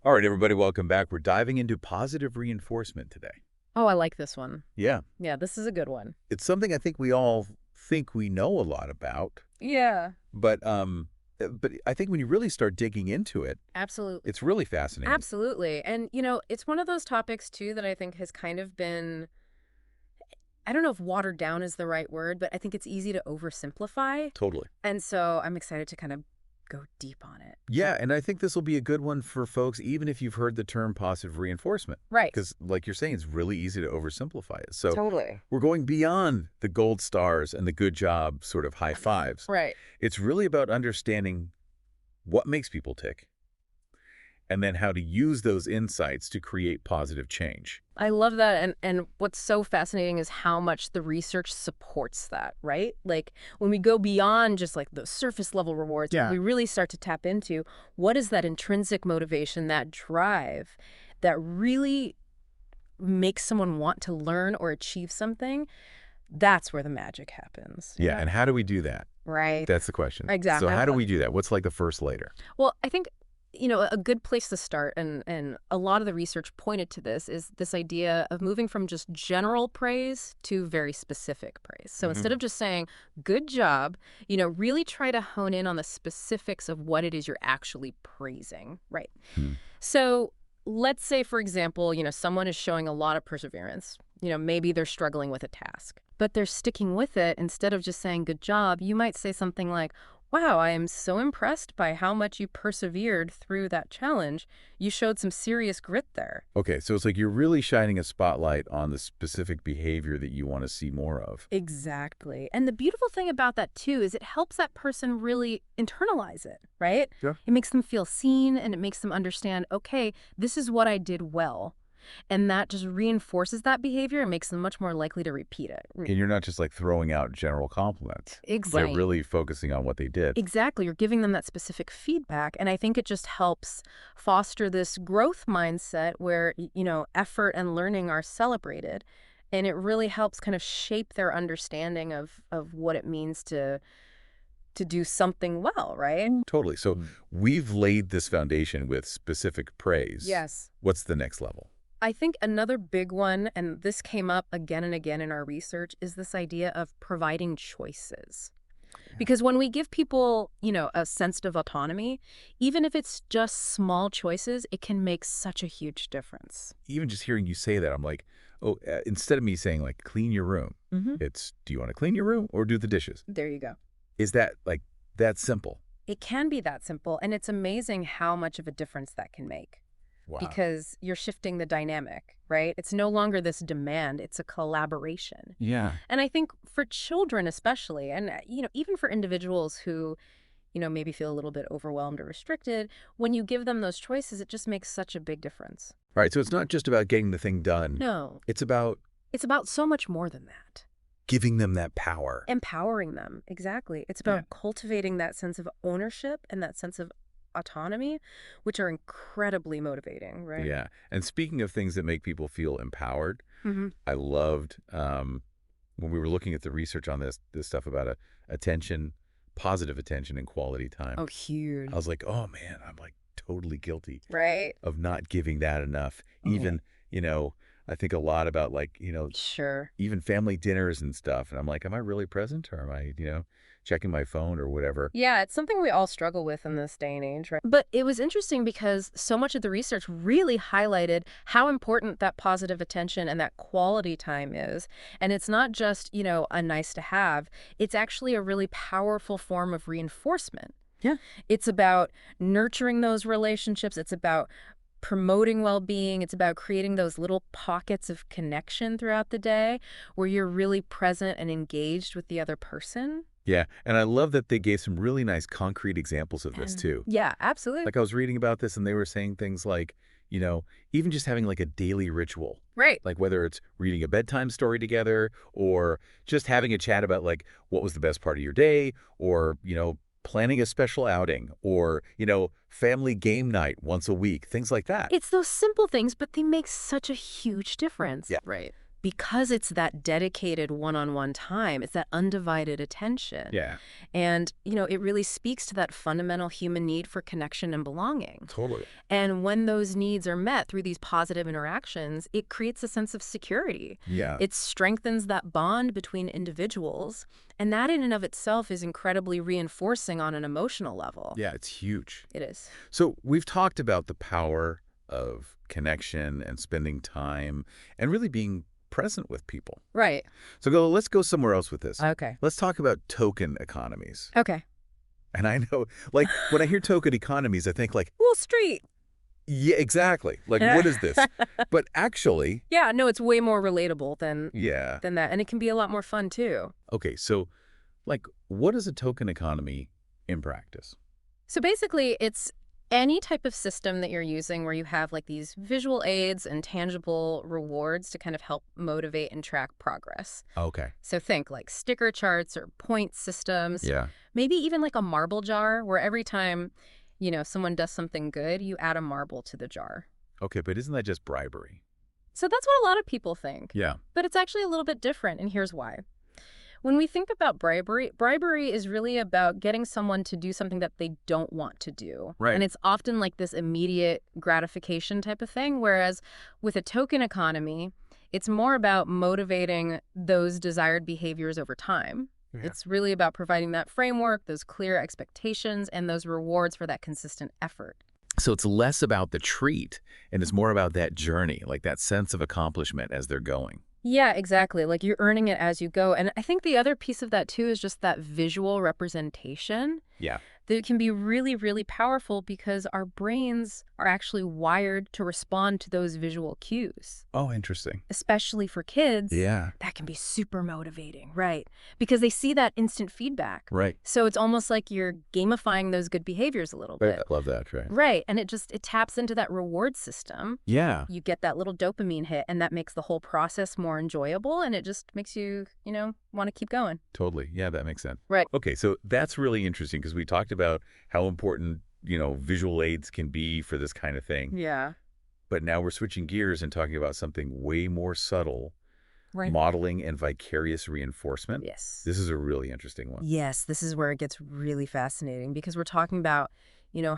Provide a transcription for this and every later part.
All right, everybody, welcome back. We're diving into positive reinforcement today. Oh, I like this one. Yeah, Yeah, this is a good one. it's something I think we all think we know a lot about, Yeah, but I think when you really start digging into it, absolutely. it's really fascinating. Absolutely. And, it's one of those topics, too, that I think has kind of been, I don't know if watered down is the right word, but I think it's easy to oversimplify. Totally. And so I'm excited to kind of go deep on it. Yeah, and I think this will be a good one for folks, even if you've heard the term positive reinforcement, Right. because, like you're saying, it's really easy to oversimplify it. So Totally. we're going beyond the gold stars and the good job sort of high fives. Right. It's really about understanding what makes people tick, and then how to use those insights to create positive change. I love that. And what's so fascinating is how much the research supports that, right? Like when we go beyond just like the surface level rewards, Yeah. we really start to tap into what is that intrinsic motivation, that drive that really makes someone want to learn or achieve something. That's where the magic happens. Yeah, and how do we do that? Right. That's the question. So Exactly. how do we do that? What's like the first layer? Well, I think, a good place to start, and a lot of the research pointed to this, is this idea of moving from just general praise to very specific praise. So instead of just saying, good job, really try to hone in on the specifics of what it is you're actually praising. Right. Hmm. So let's say, for example, someone is showing a lot of perseverance. Maybe they're struggling with a task, but they're sticking with it. Instead of just saying, good job, you might say something like, wow, I am so impressed by how much you persevered through that challenge. You showed some serious grit there. Okay, so it's like you're really shining a spotlight on the specific behavior that you want to see more of. Exactly. And the beautiful thing about that, too, is it helps that person really internalize it, right? Yeah. It makes them feel seen, and it makes them understand, okay, this is what I did well. And that just reinforces that behavior and makes them much more likely to repeat it. And you're not just like throwing out general compliments. They're Exactly. really focusing on what they did. Exactly. You're giving them that specific feedback. And I think it just helps foster this growth mindset where, effort and learning are celebrated. And it really helps kind of shape their understanding of what it means to do something well, right? Totally. So we've laid this foundation with specific praise. Yes. What's the next level? I think another big one, and this came up again and again in our research, is this idea of providing choices. Because when we give people, a sense of autonomy, even if it's just small choices, it can make such a huge difference. Even just hearing you say that, I'm like, oh, instead of me saying like clean your room, it's do you want to clean your room or do the dishes? There you go. Is that like that simple? It can be that simple, and it's amazing how much of a difference that can make. Wow. Because you're shifting the dynamic, right? It's no longer this demand, it's a collaboration. Yeah. And I think for children especially, and even for individuals who, maybe feel a little bit overwhelmed or restricted, when you give them those choices, it just makes such a big difference. All right. So it's not just about getting the thing done. No, It's about it's about so much more than that. giving them that power. Empowering them, exactly. It's about cultivating that sense of ownership and that sense of autonomy, which are incredibly motivating, right? Yeah. And speaking of things that make people feel empowered, Mm-hmm. I loved when we were looking at the research on this stuff about attention, positive attention and quality time. Oh, huge. I was like, oh man, I'm like totally guilty Right? of not giving that enough. Oh. Even, I think a lot about like, Sure. even family dinners and stuff. And I'm like, am I really present or am I, checking my phone or whatever? Yeah, it's something we all struggle with in this day and age, right? But it was interesting because so much of the research really highlighted how important that positive attention and that quality time is. And it's not just, a nice to have. It's actually a really powerful form of reinforcement. Yeah. It's about nurturing those relationships. It's about promoting well-being. It's about creating those little pockets of connection throughout the day where you're really present and engaged with the other person. Yeah. And I love that they gave some really nice concrete examples of this too. Yeah, absolutely. Like I was reading about this and they were saying things like, even just having like a daily ritual, Right. like whether it's reading a bedtime story together or just having a chat about like what was the best part of your day or, planning a special outing or, family game night once a week, things like that. It's those simple things, but they make such a huge difference. Yeah. Right. because it's that dedicated one-on-one time. It's that undivided attention. Yeah, And, it really speaks to that fundamental human need for connection and belonging. totally. And when those needs are met through these positive interactions, it creates a sense of security. Yeah. It strengthens that bond between individuals. And that in and of itself is incredibly reinforcing on an emotional level. Yeah, it's huge. It is. So we've talked about the power of connection and spending time and really being present with people. Right. So let's go somewhere else with this. Okay. Let's talk about token economies. Okay. And I know, like, when I hear token economies, I think like, Wall Street. yeah, exactly. Like, what is this? But actually, Yeah, no, it's way more relatable than yeah. that. And it can be a lot more fun, too. Okay, so, like, what is a token economy in practice? So basically, it's any type of system that you're using where you have like these visual aids and tangible rewards to kind of help motivate and track progress. Okay. So think like sticker charts or point systems, Yeah. maybe even like a marble jar where every time, someone does something good, you add a marble to the jar. Okay, but isn't that just bribery? So that's what a lot of people think. Yeah. But it's actually a little bit different, and here's why. When we think about bribery is really about getting someone to do something that they don't want to do. Right. And it's often like this immediate gratification type of thing, whereas with a token economy, it's more about motivating those desired behaviors over time. Yeah. It's really about providing that framework, those clear expectations, and those rewards for that consistent effort. So it's less about the treat, and it's more about that journey, like that sense of accomplishment as they're going. Yeah, exactly. Like you're earning it as you go. And I think the other piece of that too is just that visual representation. Yeah. That can be really, really powerful because our brains are actually wired to respond to those visual cues. Oh, interesting. Especially for kids. Yeah. That can be super motivating, right? Because they see that instant feedback. Right. So it's almost like you're gamifying those good behaviors a little bit. I love that, right? Right. And it taps into that reward system. Yeah. You get that little dopamine hit, and that makes the whole process more enjoyable, and it just makes you, want to keep going. Totally. Yeah, that makes sense. Right. Okay, so that's really interesting because we talked about how important, visual aids can be for this kind of thing. Yeah. But now we're switching gears and talking about something way more subtle, Right. modeling and vicarious reinforcement. Yes. This is a really interesting one. Yes, this is where it gets really fascinating because we're talking about,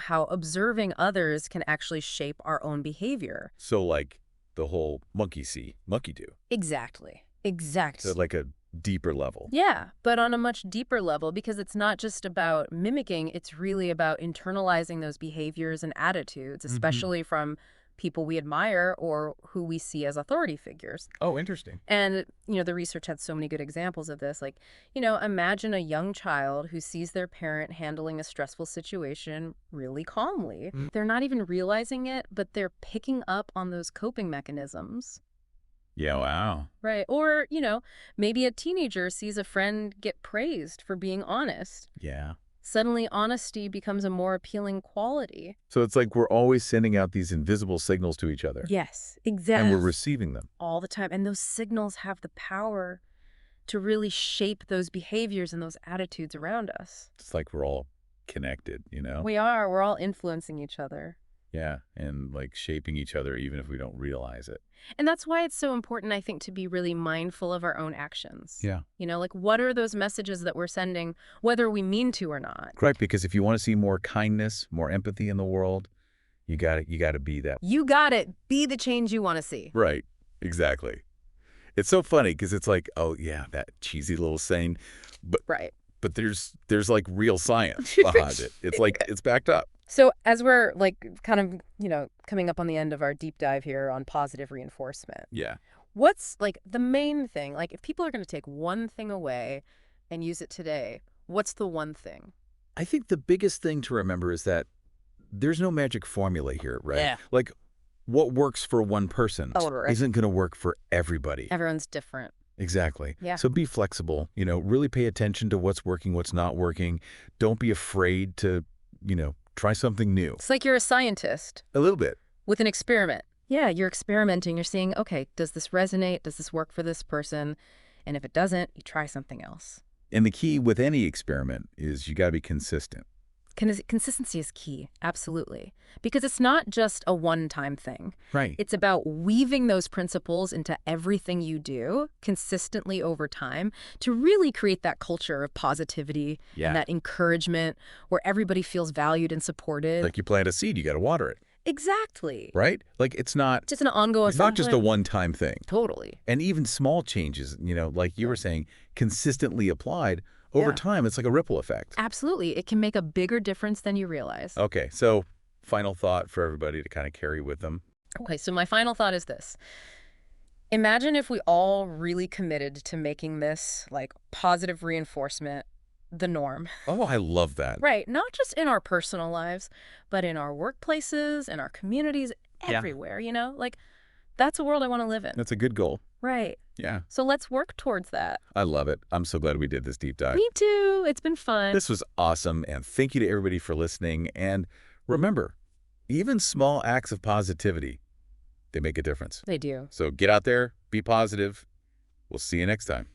how observing others can actually shape our own behavior. So like the whole monkey see, monkey do. Exactly. Exactly. So like a deeper level. Yeah, but on a much deeper level because it's not just about mimicking, it's really about internalizing those behaviors and attitudes, especially from people we admire or who we see as authority figures. Oh, interesting. And, the research had so many good examples of this. Like, imagine a young child who sees their parent handling a stressful situation really calmly. They're not even realizing it, but they're picking up on those coping mechanisms. Yeah, wow. Right. Or, maybe a teenager sees a friend get praised for being honest. Yeah. Suddenly, honesty becomes a more appealing quality. So it's like we're always sending out these invisible signals to each other. Yes, exactly. And we're receiving them. All the time. And those signals have the power to really shape those behaviors and those attitudes around us. It's like we're all connected, We are. We're all influencing each other. Yeah, and like shaping each other even if we don't realize it. And that's why it's so important, I think, to be really mindful of our own actions. Yeah. Like what are those messages that we're sending, whether we mean to or not? Right, because if you want to see more kindness, more empathy in the world, you got to be that. You got it. Be the change you want to see. Right, exactly. It's so funny because it's like, oh yeah, that cheesy little saying, but Right. But there's like real science behind it. It's like it's backed up. So as we're like kind of, coming up on the end of our deep dive here on positive reinforcement, Yeah. what's like the main thing? Like if people are going to take one thing away and use it today, what's the one thing? I think the biggest thing to remember is that there's no magic formula here, right? Yeah. Like what works for one person Right. isn't going to work for everybody. Everyone's different. Exactly. Yeah. So be flexible, really pay attention to what's working, what's not working. Don't be afraid to, try something new. It's like you're a scientist A little bit. with an experiment. Yeah, you're experimenting. You're seeing, okay, does this resonate? Does this work for this person? And if it doesn't, you try something else. And the key with any experiment is you got to be consistent. Consistency is key, absolutely. Because it's not just a one-time thing. Right. It's about weaving those principles into everything you do consistently over time to really create that culture of positivity and Yeah. that encouragement where everybody feels valued and supported. Like you plant a seed, you got to water it, Exactly. right? Like Just an ongoing it's not just a like, one-time thing. totally. And even small changes, like you Yeah. were saying, consistently applied over Yeah. time, it's like a ripple effect. Absolutely. It can make a bigger difference than you realize. Okay, so final thought for everybody to kind of carry with them. Okay, so my final thought is this. Imagine if we all really committed to making this, like, positive reinforcement the norm. Oh, I love that. Right, not just in our personal lives, but in our workplaces, in our communities, Yeah. everywhere, Like, that's a world I want to live in. That's a good goal. Right. Yeah, So let's work towards that. I love it. I'm so glad we did this deep dive. Me too. It's been fun. This was awesome, and thank you to everybody for listening. And remember, even small acts of positivity, they make a difference. They do. So get out there, be positive. We'll see you next time.